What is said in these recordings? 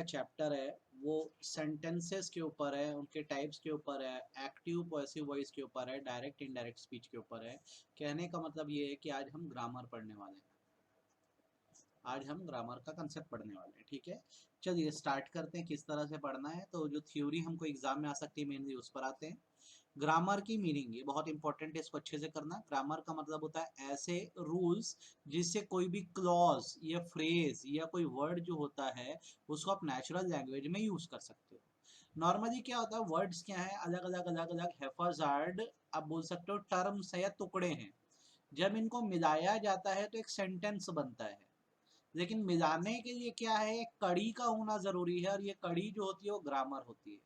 Chapter है वो sentences के ऊपर है, उनके टाइप्स के ऊपर है, एक्टिव पॉसेसिव वॉइस के ऊपर है, डायरेक्ट इनडायरेक्ट स्पीच के ऊपर है। कहने का मतलब ये है कि आज हम ग्रामर पढ़ने वाले हैं, आज हम ग्रामर का कंसेप्ट पढ़ने वाले हैं। ठीक है, चलिए स्टार्ट करते हैं किस तरह से पढ़ना है। तो जो थ्योरी हमको एग्जाम में आ सकती है मेनली उस पर आते हैं। ग्रामर की मीनिंग ये बहुत इंपॉर्टेंट है, इसको अच्छे से करना। ग्रामर का मतलब होता है ऐसे रूल्स जिससे कोई भी क्लॉज या फ्रेज या कोई वर्ड जो होता है उसको आप नेचुरल लैंग्वेज में यूज कर सकते हो। नॉर्मली क्या होता है, वर्ड्स क्या है, अलग अलग अलग अलग हैफाजार्ड आप बोल सकते हो टर्म्स है या टुकड़े हैं। जब इनको मिलाया जाता है तो एक सेंटेंस बनता है। लेकिन मिलाने के लिए क्या है, एक कड़ी का होना जरूरी है, और ये कड़ी जो होती है वो ग्रामर होती है।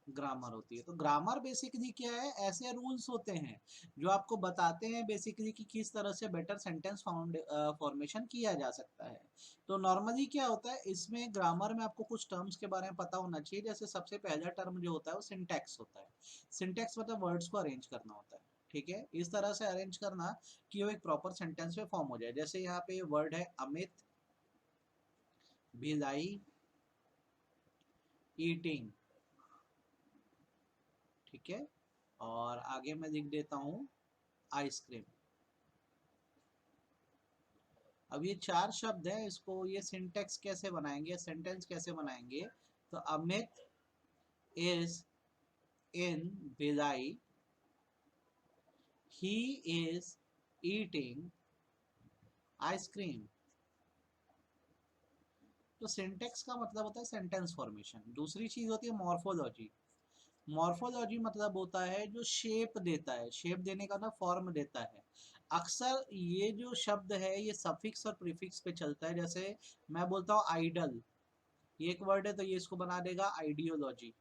ग्रामर होती है। तो ग्रामर बेसिकली क्या है, ऐसे रूल्स होते हैं जो आपको बताते हैं बेसिकली कि किस तरह से बेटर सेंटेंस फॉर्मेशन किया जा सकता है। तो नॉर्मली क्या होता है, इसमें ग्रामर में आपको कुछ टर्म्स के बारे में पता होना चाहिए। जैसे सबसे पहला टर्म जो होता है वो सिंटैक्स होता है। सिंटैक्स मतलब वर्ड्स को अरेंज करना होता है। ठीक है, इस तरह से अरेंज करना कि वो एक प्रॉपर सेंटेंस में फॉर्म हो जाए। जैसे यहाँ पे वर्ड है अमित, भिलाई, ईटिंग। ठीक है, और आगे मैं लिख देता हूँ आइसक्रीम। अब ये चार शब्द है, इसको ये सिंटेक्स कैसे बनाएंगे, सेंटेंस कैसे बनाएंगे। तो Amit is in Bhilai, he is eating ice cream. तो सिंटेक्स का मतलब होता है सेंटेंस फॉर्मेशन। दूसरी चीज होती है मॉर्फोलॉजी। मॉर्फोलॉजी मतलब होता है जो शेप देता है, शेप देने का ना फॉर्म देता है। अक्सर ये जो शब्द है ये सफिक्स और प्रीफिक्स पे चलता है। जैसे मैं बोलता हूँ आइडल, ये एक वर्ड है तो ये इसको बना देगा आइडियोलॉजी।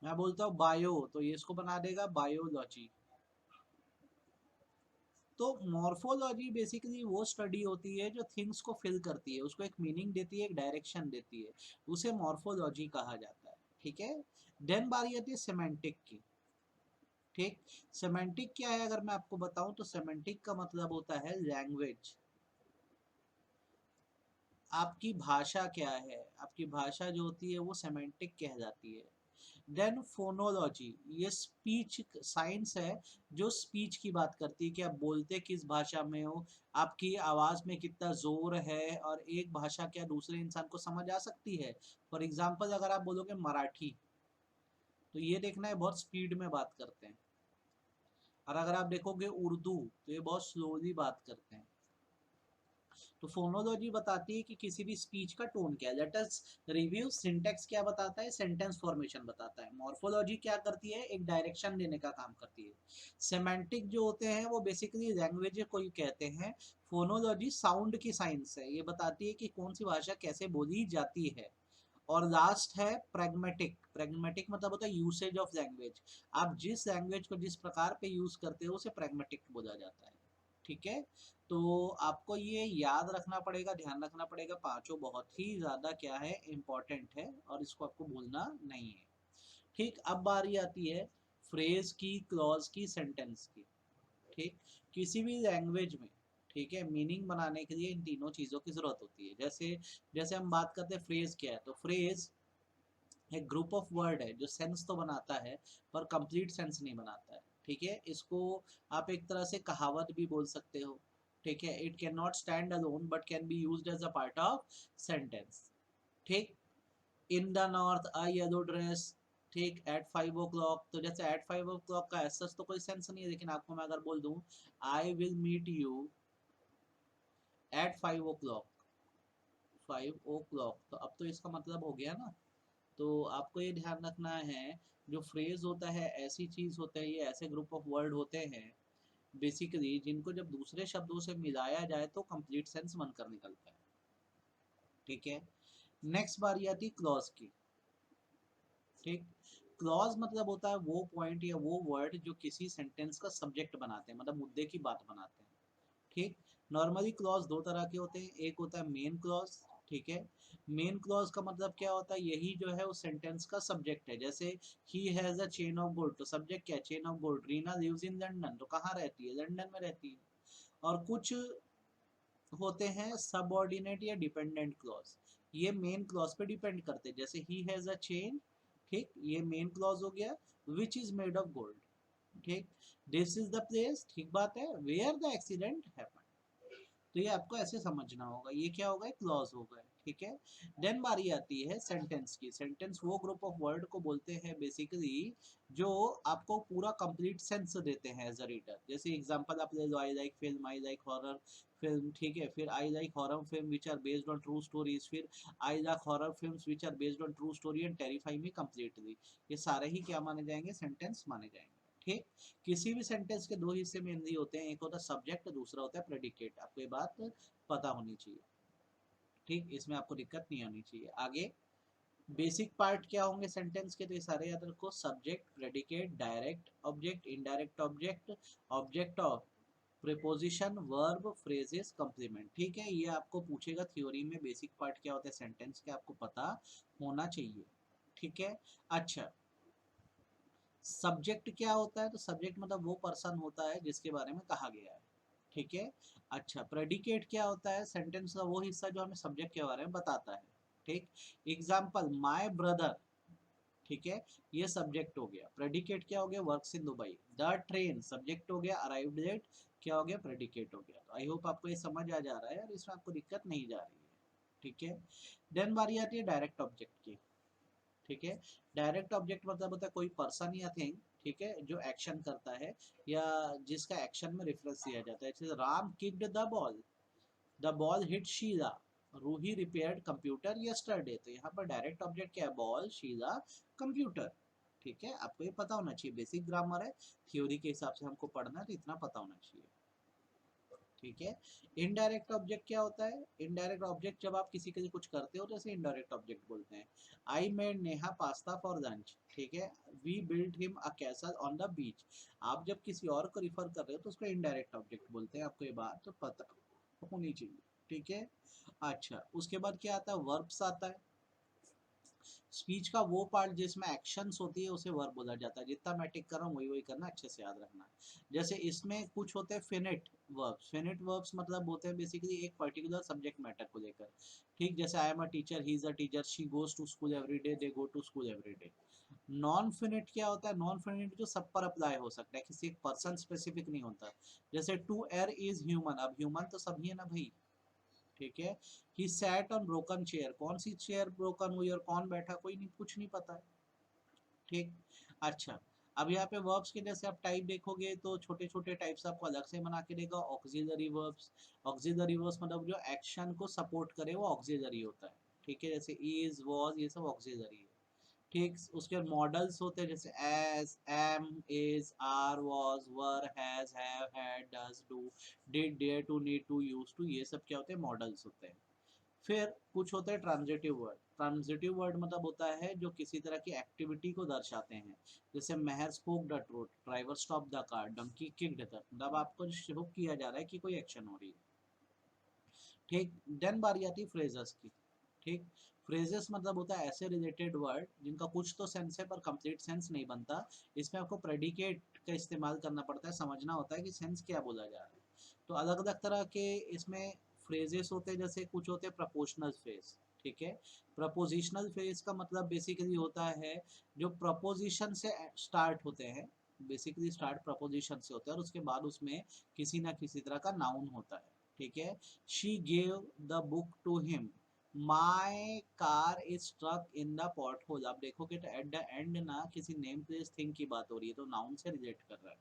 मैं बोलता हूँ बायो तो ये इसको बना देगा बायोलॉजी। तो मॉर्फोलॉजी बेसिकली वो स्टडी होती है जो थिंग्स को फिल करती है, उसको एक मीनिंग देती है, एक डायरेक्शन देती है, उसे मॉर्फोलॉजी कहा जाता है। ठीक है, देन बारी आती है सेमेंटिक की। ठीक, सेमेंटिक क्या है अगर मैं आपको बताऊं तो सेमेंटिक का मतलब होता है लैंग्वेज। आपकी भाषा क्या है, आपकी भाषा जो होती है वो सेमेंटिक कहलाती है। देन फोनोलॉजी, ये स्पीच साइंस है जो स्पीच की बात करती है कि आप बोलते किस भाषा में हो, आपकी आवाज में कितना जोर है, और एक भाषा क्या दूसरे इंसान को समझ आ सकती है। फॉर एग्जाम्पल अगर आप बोलोगे मराठी तो ये देखना है बहुत स्पीड में बात करते हैं, और अगर आप देखोगे उर्दू तो ये बहुत स्लोली बात करते हैं। तो फोनोलॉजी बताती है कि किसी भी स्पीच का टोन क्या है। Let us review. सिंटेक्स क्या बताता है, सेंटेंस फॉर्मेशन बताता है। मॉर्फोलॉजी क्या करती है, एक डायरेक्शन देने का काम करती है। सेमेंटिक जो होते हैं वो बेसिकली लैंग्वेज को ही कहते हैं। फोनोलॉजी साउंड की साइंस है, ये बताती है कि कौन सी भाषा कैसे बोली जाती है। और लास्ट है प्रैग्मेटिक। प्रैग्मेटिक मतलब होता है यूसेज ऑफ लैंग्वेज। आप जिस लैंग्वेज को जिस प्रकार पे यूज करते हो उसे प्रैग्मेटिक बोला जाता है। ठीक है, तो आपको ये याद रखना पड़ेगा, ध्यान रखना पड़ेगा। पांचों बहुत ही ज्यादा क्या है, इंपॉर्टेंट है, और इसको आपको भूलना नहीं है। ठीक, अब बारी आती है फ्रेज की, क्लॉज की, सेंटेंस की। ठीक, किसी भी लैंग्वेज में ठीक है मीनिंग बनाने के लिए इन तीनों चीजों की जरूरत होती है। जैसे जैसे हम बात करते हैं फ्रेज क्या है, तो फ्रेज एक ग्रुप ऑफ वर्ड है जो सेंस तो बनाता है पर कंप्लीट सेंस नहीं बनाता है। ठीक है, इसको आप एक तरह से कहावत भी बोल सकते हो। ठीक है, it can not stand alone but can be used as a part of sentence. ठीक, in the north a yellow dress. ठीक, एट 5 o'clock, तो जैसे एट 5 o'clock का ऐसा तो कोई सेंस नहीं है, लेकिन आपको मैं अगर बोल दूं I will meet you at 5 o'clock, 5 o'clock, तो अब तो इसका मतलब हो गया ना। तो आपको ये ध्यान रखना है, जो फ्रेज होता है ऐसी चीज होता है, ये ऐसे ग्रुप ऑफ वर्ड होते हैं बेसिकली जिनको जब दूसरे शब्दों से मिलाया जाए तो कंप्लीट सेंस बनकर निकलता है। ठीक है, नेक्स्ट बारी आती क्लॉज की। ठीक, क्लॉज मतलब होता है वो पॉइंट या वो वर्ड जो किसी सेंटेंस का सब्जेक्ट बनाते हैं, मतलब मुद्दे की बात बनाते हैं। ठीक, नॉर्मली क्लॉज दो तरह के होते हैं, एक होता है मेन क्लॉज। ठीक है, मेन क्लॉज का मतलब क्या होता है, यही जो है उस सेंटेंस का सब्जेक्ट है। जैसे he has a chain of gold, तो सब्जेक्ट क्या है, chain of gold. Reena lives in London, तो कहाँ रहती है, लंदन में रहती है। और कुछ होते हैं सबऑर्डिनेट या डिपेंडेंट क्लॉज। ये मेन क्लॉज पे डिपेंड करते हैं, जैसे ही हैज अ चेन, ठीक, ये मेन क्लॉज हो गया, which is made of gold, ठीक, दिस इज द प्लेस, ठीक बात है, वेयर द एक्सीडेंट हैपन। तो ये आपको ऐसे समझना होगा, ये क्या होगा, क्लॉज होगा, ठीक है। देन बारी आती है सेंटेंस की। सेंटेंस वो ग्रुप ऑफ वर्ड को बोलते हैं बेसिकली जो आपको पूरा कंप्लीट सेंस देते हैं एज अ रीडर। जैसे एग्जांपल आप ले लो, I like film, I like horror film, ठीक है, फिर I like horror film which are based on true stories, फिर I like horror films which are based on true story and terrify me completely. ये सारे ही क्या माने जाएंगे, sentence माने जाएंगे, ठीक। किसी भी सेंटेंस के दो हिस्से मेनली होते हैं, एक होता है सब्जेक्ट, दूसरा होता है प्रेडिकेट। आपको ये बात पता होनी चाहिए, ठीक, इसमें आपको दिक्कत नहीं आनी चाहिए। आगे बेसिक पार्ट क्या होंगे सेंटेंस के, तो ये सारे याद रखो, subject, predicate, direct object, indirect object, object of preposition, verb, phrases, complement, ठीक है। ये आपको पूछेगा थ्योरी में, बेसिक पार्ट क्या होता है सेंटेंस के, आपको पता होना चाहिए, ठीक है। अच्छा, सब्जेक्ट क्या होता है, तो सब्जेक्ट मतलब वो पर्सन होता है जिसके बारे में कहा गया है, ठीक है। अच्छा, प्रेडिकेट क्या होता है, सेंटेंस का वो हिस्सा जो हमें सब्जेक्ट के बारे में बताता है, ठीक। एग्जाम्पल, माय ब्रदर, ठीक है, ये सब्जेक्ट हो गया। प्रेडिकेट क्या हो गया, works in Dubai. The train subject हो गया, अराइव्ड एट क्या हो गया, प्रेडिकेट हो गया। तो आई होप आपको ये समझ आ जा रहा है और इसमें आपको दिक्कत नहीं जा रही है, ठीक है। देन बारी आती है डायरेक्ट ऑब्जेक्ट की, ठीक है। डायरेक्ट ऑब्जेक्ट मतलब होता है कोई पर्सन या थिंग, ठीक है, जो एक्शन करता है या जिसका एक्शन में रेफरेंस दिया जाता है। जैसे Ram kicked the ball hit Sheela, Ruhi repaired computer yesterday. तो यहाँ पर डायरेक्ट ऑब्जेक्ट क्या है, बॉल, शीला, कंप्यूटर, ठीक है। आपको ये पता होना चाहिए, बेसिक ग्रामर है, थ्योरी के हिसाब से हमको पढ़ना है तो इतना पता होना चाहिए, ठीक है। इनडायरेक्ट ऑब्जेक्ट क्या होता है, इनडायरेक्ट ऑब्जेक्ट जब आप किसी के लिए कुछ करते हो तो इसे इनडायरेक्ट ऑब्जेक्ट बोलते हैं। I made Neha pasta for lunch, ठीक है, we build him a castle on the beach. आप जब किसी और को रिफर कर रहे हो तो उसको इनडायरेक्ट ऑब्जेक्ट बोलते हैं, आपको ये बात तो पता होनी चाहिए, ठीक है। अच्छा, उसके बाद क्या आता है, वर्ब्स आता है। स्पीच का वो पार्ट जिसमें एक्शंस होती है उसे वर्ब बोला जाता है। जितना मैं टिक कर रहा हूँ वही वही करना, अच्छे से याद रखना। जैसे इसमें कुछ होते हैं फिनिट वर्ब्स। फिनिट वर्ब्स मतलब होते हैं बेसिकली एक पर्टिकुलर सब्जेक्ट मैटर को लेकर, ठीक। जैसे I am a teacher, he is a teacher, she goes to school every day, they go to school every day. Non finite क्या होता है, नॉन फिनिट जो सब पर अप्लाई हो सकता है, किसी एक पर्सन स्पेसिफिक नहीं होता। जैसे टू एर इज ह्यूमन, अब ह्यूमन तो सभी है ना भाई, ठीक है। He sat on broken chair, कौन सी चेयर ब्रोकन हुई और कौन बैठा, कोई नहीं, कुछ नहीं पता है, ठीक। अच्छा, अब यहाँ पे वर्ब्स के जैसे आप टाइप देखोगे तो छोटे छोटे टाइप्स आपको अलग से बना के देगा। ऑक्सिलरी वर्ब्स, ऑक्सिलरी वर्ब्स मतलब जो एक्शन को सपोर्ट करे वो ऑक्सिलरी होता है, ठीक है। जैसे इज, वॉज, ये सब ऑक्सिलरी है, ठीक। उसके मॉडल्स होते हैं जैसे as, am, is, are, was, were, has, have, had, does, do, did, dare to, need to, use to, ये सब क्या होते हैं, मॉडल्स होते हैं। फिर कुछ होता है ट्रांजिटिव वर्ड। ट्रांजिटिव वर्ड मतलब होता है जो किसी तरह की एक्टिविटी को दर्शाते हैं। जैसे Meher spoke the truth, driver stop the car, donkey kicked the, मतलब आपको शो किया जा रहा है कि कोई एक्शन हो रही है, ठीक। देन बारी आती है फ्रेजेस की, ठीक। फ्रेजेस मतलब होता है ऐसे रिलेटेड वर्ड जिनका कुछ तो सेंस है पर कंप्लीट सेंस नहीं बनता। इसमें आपको प्रेडिकेट का इस्तेमाल करना पड़ता है, समझना होता है कि सेंस क्या बोला जा रहा है। तो अलग अलग तरह के इसमें फ्रेजेस होते हैं, जैसे कुछ होते हैं प्रपोजनल फ्रेज, ठीक है। प्रपोजिशनल फ्रेज का मतलब बेसिकली होता है जो प्रपोजिशन से स्टार्ट होते हैं, बेसिकली स्टार्ट प्रपोजिशन से होता है और उसके बाद उसमें किसी ना किसी तरह का नाउन होता है, ठीक है। She gave the book to him, my car is struck in the pothole. आप देखोगे तो एट द एंड ना किसी नेम प्लेस थिंग की बात हो रही है, तो नाउन से रिलेट कर रहा है।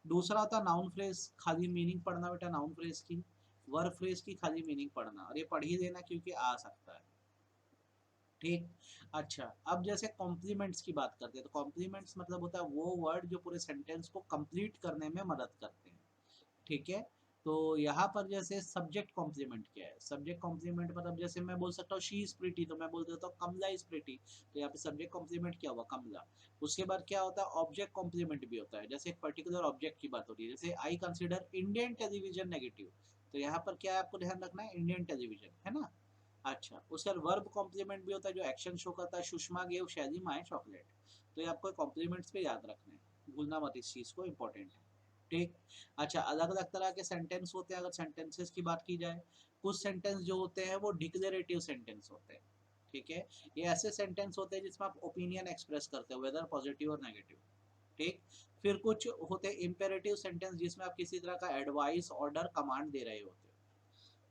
दूसरा होता है नाउन फ्रेज, खाली मीनिंग पढ़ना बेटा नाउन फ्रेज की। वर्ब फ्रेज की खाली मीनिंग पढ़ना, और ये पढ़ ही देना क्योंकि आ सकता है, ठीक। अच्छा, अब जैसे कॉम्प्लीमेंट्स की बात करते हैं तो कॉम्प्लीमेंट्स मतलब होता है वो वर्ड जो पूरे सेंटेंस को कंप्लीट करने में मदद करते हैं, ठीक है। तो यहाँ पर जैसे सब्जेक्ट कॉम्प्लीमेंट क्या है, सब्जेक्ट कॉम्प्लीमेंट मतलब जैसे मैं बोल सकता हूँ शी इज प्रिटी, तो मैं बोल देता हूँ कमला इज प्रिटी, तो यहाँ पे सब्जेक्ट कॉम्प्लीमेंट क्या हुआ, कमला। उसके बाद क्या होता है, ऑब्जेक्ट कॉम्प्लीमेंट भी होता है। जैसे एक पर्टिकुलर ऑब्जेक्ट की बात हो रही है, जैसे I consider Indian television negative, तो यहाँ पर क्या है आपको ध्यान रखना है, इंडियन टेलीविजन है ना। अच्छा, उसका वर्ब कॉम्प्लीमेंट भी होता है जो एक्शन शो करता है, सुषमा गेव शैली माए चॉकलेट। तो ये आपको कॉम्प्लीमेंट्स पे याद रखना है, भूलना मत इस चीज को, इंपॉर्टेंट है। ठीक। अच्छा, अलग अलग तरह के सेंटेंस होते हैं। अगर सेंटेंसेस की बात की जाए, कुछ सेंटेंस जो होते हैं वो डिक्लेरेटिव सेंटेंस होते हैं, ठीक है। ये ऐसे सेंटेंस होते हैं जिसमें आप ओपिनियन एक्सप्रेस करते हो, वेदर पॉजिटिव और नेगेटिव, ठीक। फिर कुछ होते हैं इंपेरेटिव सेंटेंस जिसमें आप किसी तरह का एडवाइस, ऑर्डर, कमांड दे रहे होते हो।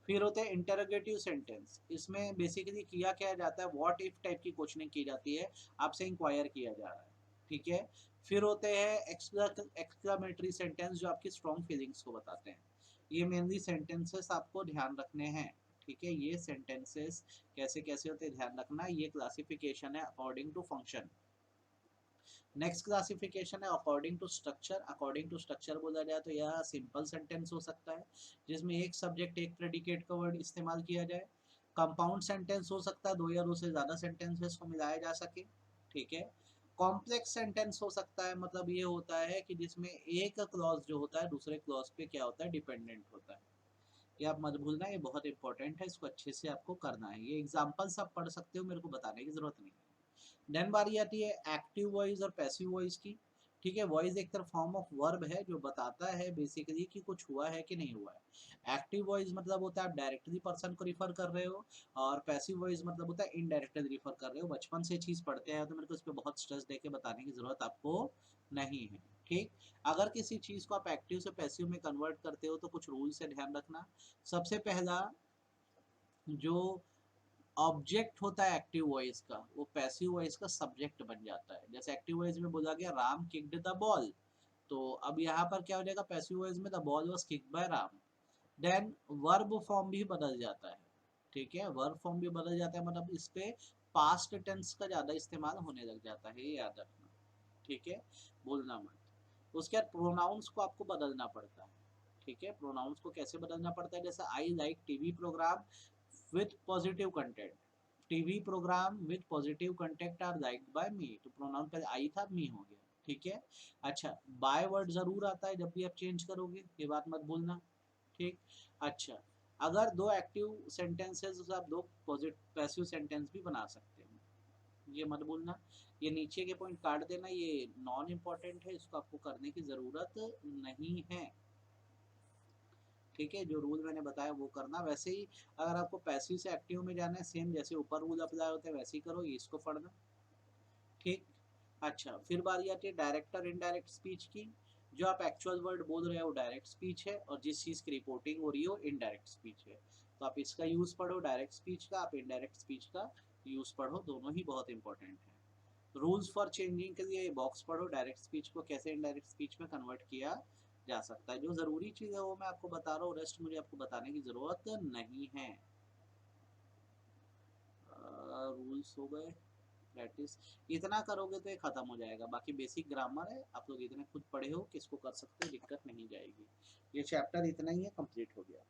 फिर होते हैं इंटरोगेटिव सेंटेंस, इसमें बेसिकली किया क्या जाता है, व्हाट इफ टाइप की क्वेश्चनिंग की जाती है, आपसे इंक्वायर किया जा रहा है, ठीक है। फिर होते हैं एक्सक्लामेटरी सेंटेंस जो आपकी स्ट्रॉन्ग फीलिंग्स को बताते हैं। ये मेनली सेंटेंसेस आपको ध्यान रखने हैं, ठीक है। ये सेंटेंसेस कैसे कैसे होते हैं ध्यान रखना, ये क्लासिफिकेशन है according to function. Next classification है according to structure. According to structure बोला जाए तो यह सिंपल सेंटेंस हो सकता है जिसमें एक सब्जेक्ट एक प्रेडिकेट का वर्ड इस्तेमाल किया जाए। कंपाउंड सेंटेंस हो सकता है, दो या दो से ज़्यादा सेंटेंसेस को मिलाया जा सके, ठीक है। कॉम्प्लेक्स सेंटेंस हो सकता है, मतलब ये होता है कि जिसमें एक क्लॉज जो होता है दूसरे क्लॉज पे क्या होता है, डिपेंडेंट होता है। ये आप मत भूलना, ये बहुत इंपॉर्टेंट है, इसको अच्छे से आपको करना है। ये एग्जाम्पल्स आप पढ़ सकते हो, मेरे को बताने की जरूरत नहीं है। देन बारी आती है एक्टिव वॉइस और पैसिव वॉइस की, ठीक है। वॉइस एक तरह फॉर्म ऑफ वर्ब है जो बताता है बेसिकली कि कुछ हुआ है कि नहीं हुआ है। एक्टिव वॉइस मतलब होता है आप डायरेक्टली पर्सन को रिफर कर रहे हो, और पैसिव वॉइस मतलब होता है इनडायरेक्टली रिफर कर रहे हो। बचपन से चीज़ पढ़ते हैं तो मेरे को इस पर बहुत स्ट्रेस देके बताने की जरूरत आपको नहीं है, ठीक। अगर किसी चीज़ को आप एक्टिव से पैसिव में कन्वर्ट करते हो तो कुछ रूल से ध्यान रखना। सबसे पहला, जो ऑब्जेक्ट होता है एक्टिव वॉइस का, वो पैसिव वॉइस का सब्जेक्ट बन जाता है। जैसे एक्टिव वॉइस में बोला गया राम किक्ड द बॉल, तो अब यहाँ पर क्या हो जाएगा, पैसिव वॉइस में the ball was kicked by Ram. Then verb form भी बदल जाता है, ठीक है। वर्ब फॉर्म भी बदल जाता है, मतलब इस पे पास्ट टेंस का ज्यादा इस्तेमाल होने लग जाता है, ये याद रखना, ठीक है, भूलना मत। उसके बाद प्रोनाउंस को आपको बदलना पड़ता है, ठीक है। प्रोनाउंस को कैसे बदलना पड़ता है, जैसे I like TV program with positive content. TV program with positive content are liked by me, तो प्रोनाउन पहले आई था, मी हो गया, ठीक है। अच्छा, बाय वर्ड जरूर आता है जब भी आप चेंज करोगे, ये बात मत भूलना, ठीक। अच्छा, अगर दो एक्टिव सेंटेंसेस आप दो पॉजिटिव पैसिव सेंटेंस भी बना सकते हो, ये मत भूलना। ये नीचे के पॉइंट काट देना, ये नॉन इम्पोर्टेंट है, इसको आपको करने की ज़रूरत नहीं है, ठीक है। जो रूल मैंने बताया वो करना। वैसे ही अगर आपको पैसिव से एक्टिव में जाना है, सेम जैसे ऊपर रूल अप्लाई होते हैं वैसे ही करो, ये इसको पढ़ना, ठीक। अच्छा, फिर बारी आती है डायरेक्ट और इनडायरेक्ट स्पीच की। जो आप एक्चुअल वर्ड बोल रहे हो डायरेक्ट स्पीच है, और जिस चीज़ की रिपोर्टिंग हो रही हो इनडायरेक्ट स्पीच है। तो आप इसका यूज़ पढ़ो डायरेक्ट स्पीच का, आप इनडायरेक्ट स्पीच का यूज़ पढ़ो, दोनों ही बहुत इंपॉर्टेंट है। रूल्स फॉर चेंजिंग के लिए बॉक्स पढ़ो, डायरेक्ट स्पीच को कैसे इनडायरेक्ट स्पीच में कन्वर्ट किया जा सकता है। जो ज़रूरी चीज़ है वो मैं आपको बता रहा हूँ, रेस्ट मुझे आपको बताने की ज़रूरत नहीं है। रूल्स हो गए, प्रैक्टिस इतना करोगे तो ये खत्म हो जाएगा। बाकी बेसिक ग्रामर है, आप लोग इतने खुद पढ़े हो कि इसको कर सकते हो, दिक्कत नहीं जाएगी। ये चैप्टर इतना ही है, कंप्लीट हो गया।